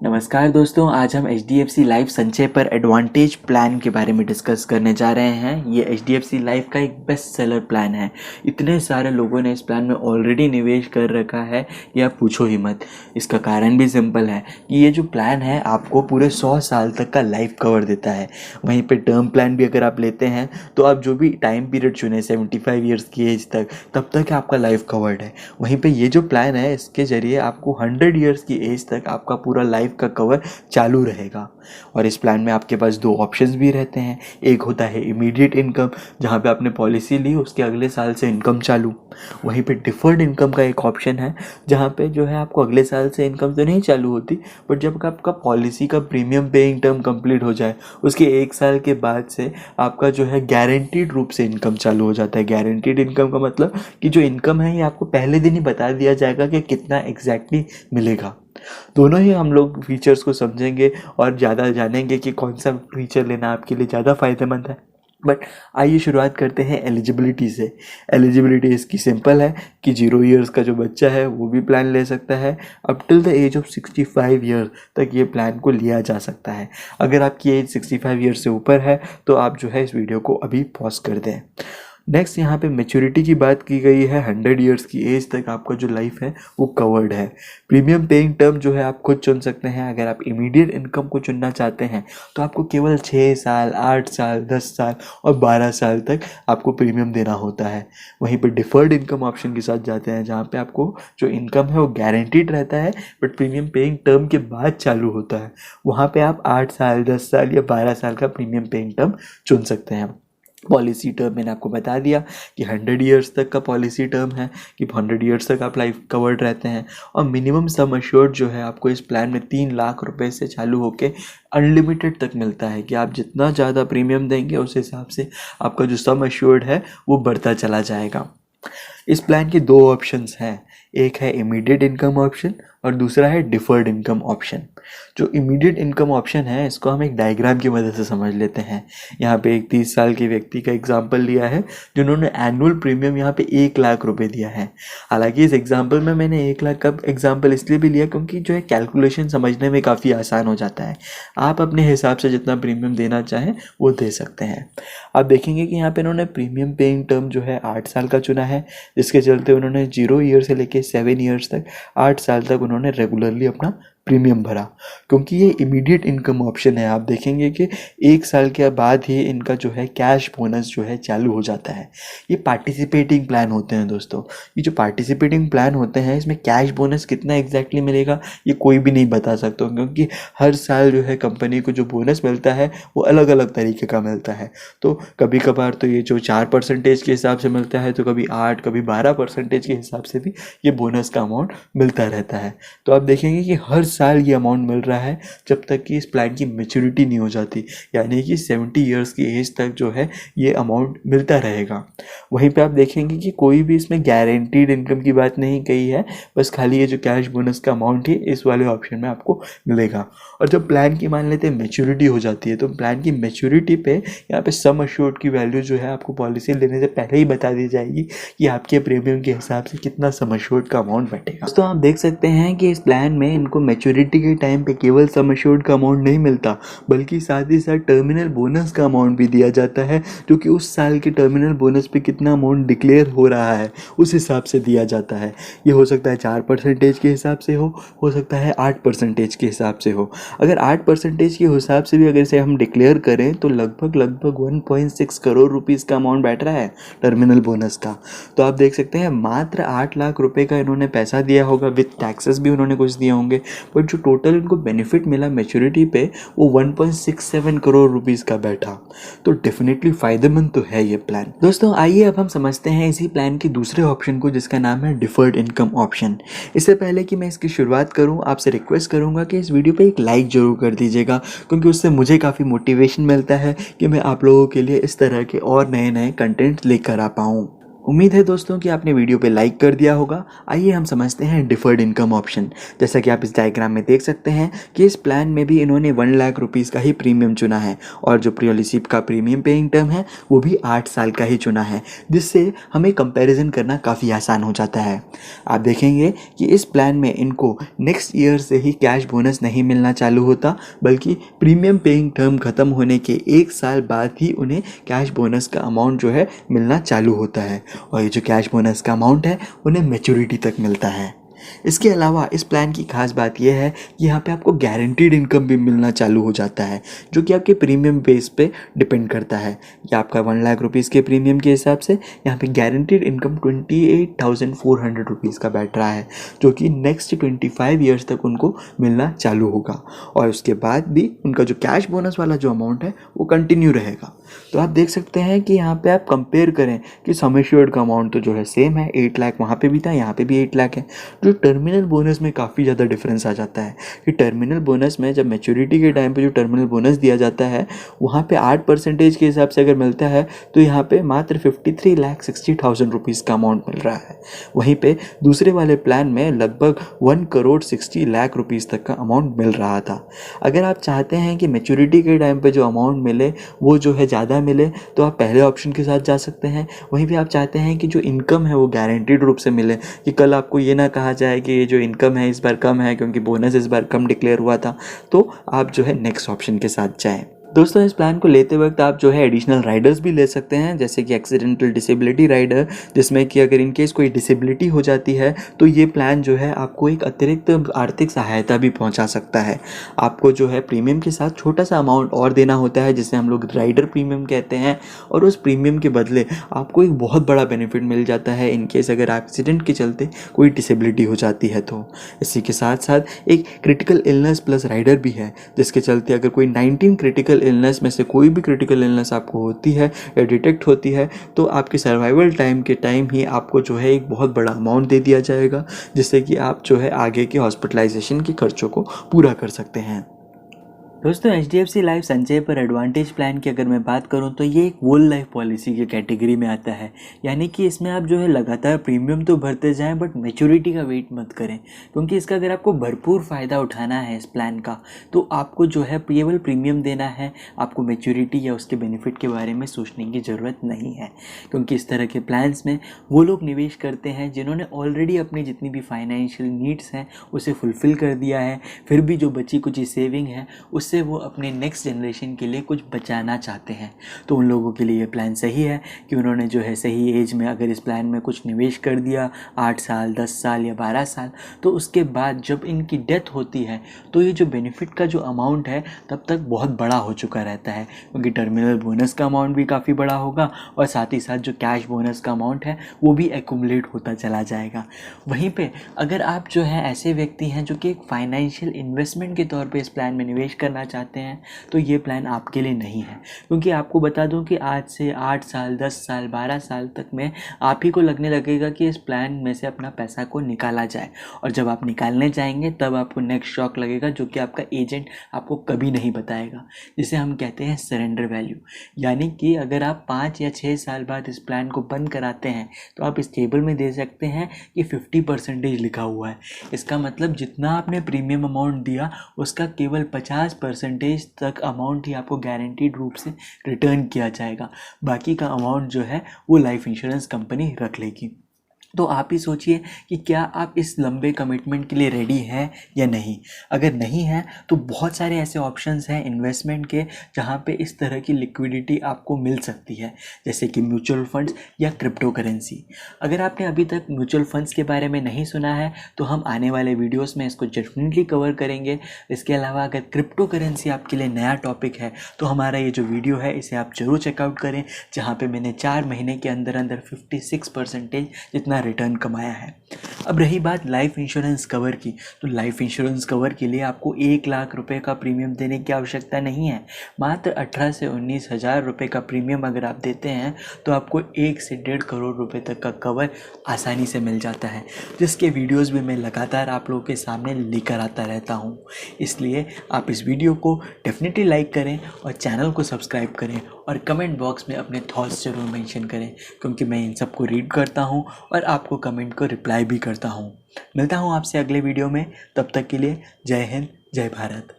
नमस्कार दोस्तों, आज हम HDFC लाइफ संचय पर एडवांटेज प्लान के बारे में डिस्कस करने जा रहे हैं। ये HDFC लाइफ का एक बेस्ट सेलर प्लान है। इतने सारे लोगों ने इस प्लान में ऑलरेडी निवेश कर रखा है कि आप पूछो ही मत। इसका कारण भी सिंपल है कि ये जो प्लान है आपको पूरे 100 साल तक का लाइफ कवर देता है। वहीं पे टर्म प्लान भी अगर आप लेते हैं तो आप जो भी टाइम पीरियड चुने 75 ईयर्स की एज तक, तब तक आपका लाइफ कवर्ड है। वहीं पे ये जो प्लान है इसके ज़रिए आपको 100 ईयर्स की एज तक आपका पूरा लाइफ का कवर चालू रहेगा। और इस प्लान में आपके पास दो ऑप्शंस भी रहते हैं। एक होता है इमीडिएट इनकम, जहाँ पे आपने पॉलिसी ली उसके अगले साल से इनकम चालू। वहीं पे डिफर्ड इनकम का एक ऑप्शन है, जहाँ पे जो है आपको अगले साल से इनकम तो नहीं चालू होती, बट जब आपका पॉलिसी का प्रीमियम पेइंग टर्म कंप्लीट हो जाए उसके 1 साल के बाद से आपका जो है गारंटीड रूप से इनकम चालू हो जाता है। गारंटीड इनकम का मतलब कि जो इनकम है ये आपको पहले दिन ही बता दिया जाएगा कि कितना एग्जैक्टली मिलेगा। दोनों ही हम लोग फीचर्स को समझेंगे और ज़्यादा जानेंगे कि कौन सा फीचर लेना आपके लिए ज़्यादा फ़ायदेमंद है। बट आइए शुरुआत करते हैं एलिजिबिलिटी से। एलिजिबिलिटी इसकी सिंपल है कि 0 ईयर्स का जो बच्चा है वो भी प्लान ले सकता है। Up till the age of 65 year तक ये प्लान को लिया जा सकता है। अगर आपकी एज 65 ईयर से ऊपर है तो आप जो है इस वीडियो को अभी पॉज कर दें। नेक्स्ट यहाँ पे मैच्योरिटी की बात की गई है। 100 ईयर्स की एज तक आपका जो लाइफ है वो कवर्ड है। प्रीमियम पेइंग टर्म जो है आप खुद चुन सकते हैं। अगर आप इमीडिएट इनकम को चुनना चाहते हैं तो आपको केवल 6 साल, 8 साल, 10 साल और 12 साल तक आपको प्रीमियम देना होता है। वहीं पर डिफर्ड इनकम ऑप्शन के साथ जाते हैं, जहाँ पे आपको जो इनकम है वो गारंटीड रहता है बट प्रीमियम पेइंग टर्म के बाद चालू होता है। वहाँ पर आप 8 साल, 10 साल या 12 साल का प्रीमियम पेइंग टर्म चुन सकते हैं। पॉलिसी टर्म मैंने आपको बता दिया कि 100 ईयर्स तक का पॉलिसी टर्म है, कि 100 ईयर्स तक आप लाइफ कवर्ड रहते हैं। और मिनिमम सम अश्योर्ड जो है आपको इस प्लान में 3 लाख रुपए से चालू होके अनलिमिटेड तक मिलता है कि आप जितना ज़्यादा प्रीमियम देंगे उस हिसाब से आपका जो सम अश्योर्ड है वो बढ़ता चला जाएगा। इस प्लान के 2 ऑप्शंस हैं। एक है इमीडिएट इनकम ऑप्शन और दूसरा है डिफर्ड इनकम ऑप्शन। जो इमीडिएट इनकम ऑप्शन है इसको हम एक डायग्राम की मदद से समझ लेते हैं। यहाँ पे एक 30 साल के व्यक्ति का एग्जाम्पल लिया है जिन्होंने एनुअल प्रीमियम यहाँ पे 1 लाख रुपए दिया है। हालांकि इस एग्जाम्पल में मैंने 1 लाख का एग्जाम्पल इसलिए भी लिया क्योंकि जो है कैलकुलेशन समझने में काफ़ी आसान हो जाता है। आप अपने हिसाब से जितना प्रीमियम देना चाहें वो दे सकते हैं। आप देखेंगे कि यहाँ पे इन्होंने प्रीमियम पेइंग टर्म जो है 8 साल का चुना है, जिसके चलते उन्होंने 0 ईयर से लेके 7 ईयर्स तक 8 साल तक उन्होंने रेगुलरली अपना प्रीमियम भरा। क्योंकि ये इमीडिएट इनकम ऑप्शन है, आप देखेंगे कि 1 साल के बाद ही इनका जो है कैश बोनस जो है चालू हो जाता है। ये पार्टिसिपेटिंग प्लान होते हैं दोस्तों। ये जो पार्टिसिपेटिंग प्लान होते हैं इसमें कैश बोनस कितना एग्जैक्टली मिलेगा ये कोई भी नहीं बता सकता, क्योंकि हर साल जो है कंपनी को जो बोनस मिलता है वो अलग अलग तरीके का मिलता है। तो कभी कभार तो ये जो 4% के हिसाब से मिलता है, तो कभी 8, कभी 12% के हिसाब से भी ये बोनस का अमाउंट मिलता रहता है। तो आप देखेंगे कि हर साल ये अमाउंट मिल रहा है जब तक कि इस प्लान की मैच्योरिटी नहीं हो जाती, यानी कि 70 ईयर्स की एज तक जो है ये अमाउंट मिलता रहेगा। वहीं पे आप देखेंगे कि कोई भी इसमें गारंटीड इनकम की बात नहीं कही है, बस खाली ये जो कैश बोनस का अमाउंट ही इस वाले ऑप्शन में आपको मिलेगा। और जब प्लान की मान लेते हैं मैच्योरिटी हो जाती है, तो प्लान की मैच्योरिटी पे यहाँ पे सम अश्योर्ड की वैल्यू जो है आपको पॉलिसी लेने से पहले ही बता दी जाएगी कि आपके प्रीमियम के हिसाब से कितना सम अश्योर्ड का अमाउंट बैठेगा। दोस्तों आप देख सकते हैं कि इस प्लान में इनको मैच्योरिटी के टाइम पे केवल सम अश्योर्ड का अमाउंट नहीं मिलता, बल्कि साथ ही साथ टर्मिनल बोनस का अमाउंट भी दिया जाता है, जो कि उस साल के टर्मिनल बोनस पे कितना अमाउंट डिक्लेयर हो रहा है उस हिसाब से दिया जाता है। ये हो सकता है 4% के हिसाब से हो सकता है 8% के हिसाब से हो। अगर 8% के हिसाब से भी अगर इसे हम डिक्लेयर करें तो लगभग 1.6 करोड़ रुपीज़ का अमाउंट बैठ रहा है टर्मिनल बोनस का। तो आप देख सकते हैं मात्र 8 लाख रुपए का इन्होंने पैसा दिया होगा, विथ टैक्सेस भी उन्होंने कुछ दिए होंगे, बट जो टोटल इनको बेनिफिट मिला मैच्योरिटी पे वो 1.67 करोड़ रुपीज़ का बैठा। तो डेफिनेटली फ़ायदेमंद तो है ये प्लान। दोस्तों आइए अब हम समझते हैं इसी प्लान के दूसरे ऑप्शन को, जिसका नाम है डिफर्ड इनकम ऑप्शन। इससे पहले कि मैं इसकी शुरुआत करूं, आपसे रिक्वेस्ट करूंगा कि इस वीडियो पे एक लाइक ज़रूर कर दीजिएगा, क्योंकि उससे मुझे काफ़ी मोटिवेशन मिलता है कि मैं आप लोगों के लिए इस तरह के और नए नए कंटेंट लेकर आ पाऊँ। उम्मीद है दोस्तों कि आपने वीडियो पे लाइक कर दिया होगा। आइए हम समझते हैं डिफर्ड इनकम ऑप्शन। जैसा कि आप इस डायग्राम में देख सकते हैं कि इस प्लान में भी इन्होंने 1 लाख रुपीज़ का ही प्रीमियम चुना है और जो प्रियोलिसिप का प्रीमियम पेइंग टर्म है वो भी 8 साल का ही चुना है, जिससे हमें कंपैरिजन करना काफ़ी आसान हो जाता है। आप देखेंगे कि इस प्लान में इनको नेक्स्ट ईयर से ही कैश बोनस नहीं मिलना चालू होता, बल्कि प्रीमियम पेइंग टर्म ख़त्म होने के 1 साल बाद ही उन्हें कैश बोनस का अमाउंट जो है मिलना चालू होता है और ये जो कैश बोनस का अमाउंट है उन्हें मैच्योरिटी तक मिलता है। इसके अलावा इस प्लान की खास बात यह है कि यहाँ पे आपको गारंटीड इनकम भी मिलना चालू हो जाता है, जो कि आपके प्रीमियम बेस पे डिपेंड करता है। या आपका 1 लाख रुपीज़ के प्रीमियम के हिसाब से यहाँ पे गारंटीड इनकम 28,400 रुपीज़ का बैठ रहा है, जो कि नेक्स्ट 25 ईयर्स तक उनको मिलना चालू होगा और उसके बाद भी उनका जो कैश बोनस वाला जो अमाउंट है वो कंटिन्यू रहेगा। तो आप देख सकते हैं कि यहाँ पे आप कंपेयर करें कि सम एश्योर्ड का अमाउंट तो जो है सेम है, 8 लाख वहाँ पे भी था, यहाँ पे भी 8 लाख है। जो टर्मिनल बोनस में काफ़ी ज़्यादा डिफरेंस आ जाता है कि टर्मिनल बोनस में जब मैच्योरिटी के टाइम पे जो टर्मिनल बोनस दिया जाता है वहाँ पे 8% के हिसाब से अगर मिलता है तो यहाँ पे मात्र 53,60,000 रुपीज़ का अमाउंट मिल रहा है। वहीं पे दूसरे वाले प्लान में लगभग 1,60,00,000 रुपीज़ तक का अमाउंट मिल रहा था। अगर आप चाहते हैं कि मैच्योरिटी के टाइम पे जो अमाउंट मिले वो जो है ज़्यादा मिले तो आप पहले ऑप्शन के साथ जा सकते हैं। वहीं पे आप चाहते हैं कि जो इनकम है वो गारंटीड रूप से मिले, कि कल आपको ये ना कहा जाए कि ये जो इनकम है इस बार कम है क्योंकि बोनस इस बार कम डिक्लेयर हुआ था, तो आप जो है नेक्स्ट ऑप्शन के साथ जाएं। दोस्तों इस प्लान को लेते वक्त आप जो है एडिशनल राइडर्स भी ले सकते हैं, जैसे कि एक्सीडेंटल डिसेबिलिटी राइडर, जिसमें कि अगर इन केस कोई डिसेबिलिटी हो जाती है तो ये प्लान जो है आपको एक अतिरिक्त आर्थिक सहायता भी पहुंचा सकता है। आपको जो है प्रीमियम के साथ छोटा सा अमाउंट और देना होता है, जिसे हम लोग राइडर प्रीमियम कहते हैं, और उस प्रीमियम के बदले आपको एक बहुत बड़ा बेनिफिट मिल जाता है इन केस अगर एक्सीडेंट के चलते कोई डिसेबिलिटी हो जाती है तो। इसी के साथ साथ एक क्रिटिकल इलनेस प्लस राइडर भी है, जिसके चलते अगर कोई 19 क्रिटिकल इलनेस में से कोई भी क्रिटिकल इलनेस आपको होती है या डिटेक्ट होती है तो आपके सर्वाइवल टाइम के टाइम ही आपको जो है एक बहुत बड़ा अमाउंट दे दिया जाएगा, जिससे कि आप जो है आगे के हॉस्पिटलाइजेशन के खर्चों को पूरा कर सकते हैं। दोस्तों HDFC लाइफ संचय पर एडवांटेज प्लान की अगर मैं बात करूं तो ये एक होल लाइफ पॉलिसी की कैटेगरी में आता है, यानी कि इसमें आप जो है लगातार प्रीमियम तो भरते जाएं बट मैच्योरिटी का वेट मत करें, क्योंकि इसका अगर आपको भरपूर फ़ायदा उठाना है इस प्लान का तो आपको जो है केवल प्रीमियम देना है, आपको मैच्योरिटी या उसके बेनिफिट के बारे में सोचने की ज़रूरत नहीं है। क्योंकि इस तरह के प्लान्स में वो लोग निवेश करते हैं जिन्होंने ऑलरेडी अपनी जितनी भी फाइनेंशियल नीड्स हैं उसे फुलफ़िल कर दिया है, फिर भी जो बची कुछ सेविंग है उससे वो अपने नेक्स्ट जनरेशन के लिए कुछ बचाना चाहते हैं। तो उन लोगों के लिए ये प्लान सही है कि उन्होंने जो है सही एज में अगर इस प्लान में कुछ निवेश कर दिया 8 साल 10 साल या 12 साल, तो उसके बाद जब इनकी डेथ होती है तो ये जो बेनिफिट का जो अमाउंट है तब तक बहुत बड़ा हो चुका रहता है, क्योंकि टर्मिनल बोनस का अमाउंट भी काफ़ी बड़ा होगा और साथ ही साथ जो कैश बोनस का अमाउंट है वो भी एक्यूमुलेट होता चला जाएगा। वहीं पे अगर आप जो है ऐसे व्यक्ति हैं जो कि एक फाइनेंशियल इन्वेस्टमेंट के तौर पे इस प्लान में निवेश करना चाहते हैं तो ये प्लान आपके लिए नहीं है, क्योंकि आपको बता दूं कि आज से 8 साल 10 साल 12 साल तक में आप ही को लगने लगेगा कि इस प्लान में से अपना पैसा को निकाला जाए, और जब आप निकालने जाएंगे तब आपको नेक्स्ट शॉक लगेगा जो कि आपका एजेंट आपको कभी नहीं बताएगा, जिसे हम कहते हैं सरेंडर वैल्यू। यानी कि अगर आप 5 या 6 साल बाद इस प्लान को बंद कराते हैं तो आप इस टेबल में दे सकते हैं कि 50% लिखा हुआ है। इसका मतलब जितना आपने प्रीमियम अमाउंट दिया उसका केवल 50% तक अमाउंट ही आपको गारंटीड रूप से रिटर्न किया जाएगा, बाकी का अमाउंट जो है वो लाइफ इंश्योरेंस कंपनी रख लेगी। तो आप ही सोचिए कि क्या आप इस लंबे कमिटमेंट के लिए रेडी हैं या नहीं। अगर नहीं हैं तो बहुत सारे ऐसे ऑप्शंस हैं इन्वेस्टमेंट के जहां पे इस तरह की लिक्विडिटी आपको मिल सकती है, जैसे कि म्यूचुअल फंड्स या क्रिप्टो करेंसी। अगर आपने अभी तक म्यूचुअल फंड्स के बारे में नहीं सुना है तो हम आने वाले वीडियोस में इसको डेफिनेटली कवर करेंगे। इसके अलावा अगर क्रिप्टो करेंसी आपके लिए नया टॉपिक है तो हमारा ये जो वीडियो है इसे आप जरूर चेकआउट करें, जहाँ पर मैंने 4 महीने के अंदर अंदर 56% जितना रिटर्न कमाया है। अब रही बात लाइफ इंश्योरेंस कवर की, तो लाइफ इंश्योरेंस कवर के लिए आपको 1 लाख रुपए का प्रीमियम देने की आवश्यकता नहीं है। मात्र 18 से 19 हज़ार रुपये का प्रीमियम अगर आप देते हैं तो आपको 1 से 1.5 करोड़ रुपए तक का कवर आसानी से मिल जाता है, जिसके वीडियोस भी मैं लगातार आप लोगों के सामने लेकर आता रहता हूँ। इसलिए आप इस वीडियो को डेफिनेटली लाइक करें और चैनल को सब्सक्राइब करें और कमेंट बॉक्स में अपने थॉट्स ज़रूर मेंशन करें, क्योंकि मैं इन सबको रीड करता हूँ और आपको कमेंट को रिप्लाई भी करता हूँ। मिलता हूँ आपसे अगले वीडियो में, तब तक के लिए जय हिंद, जय भारत।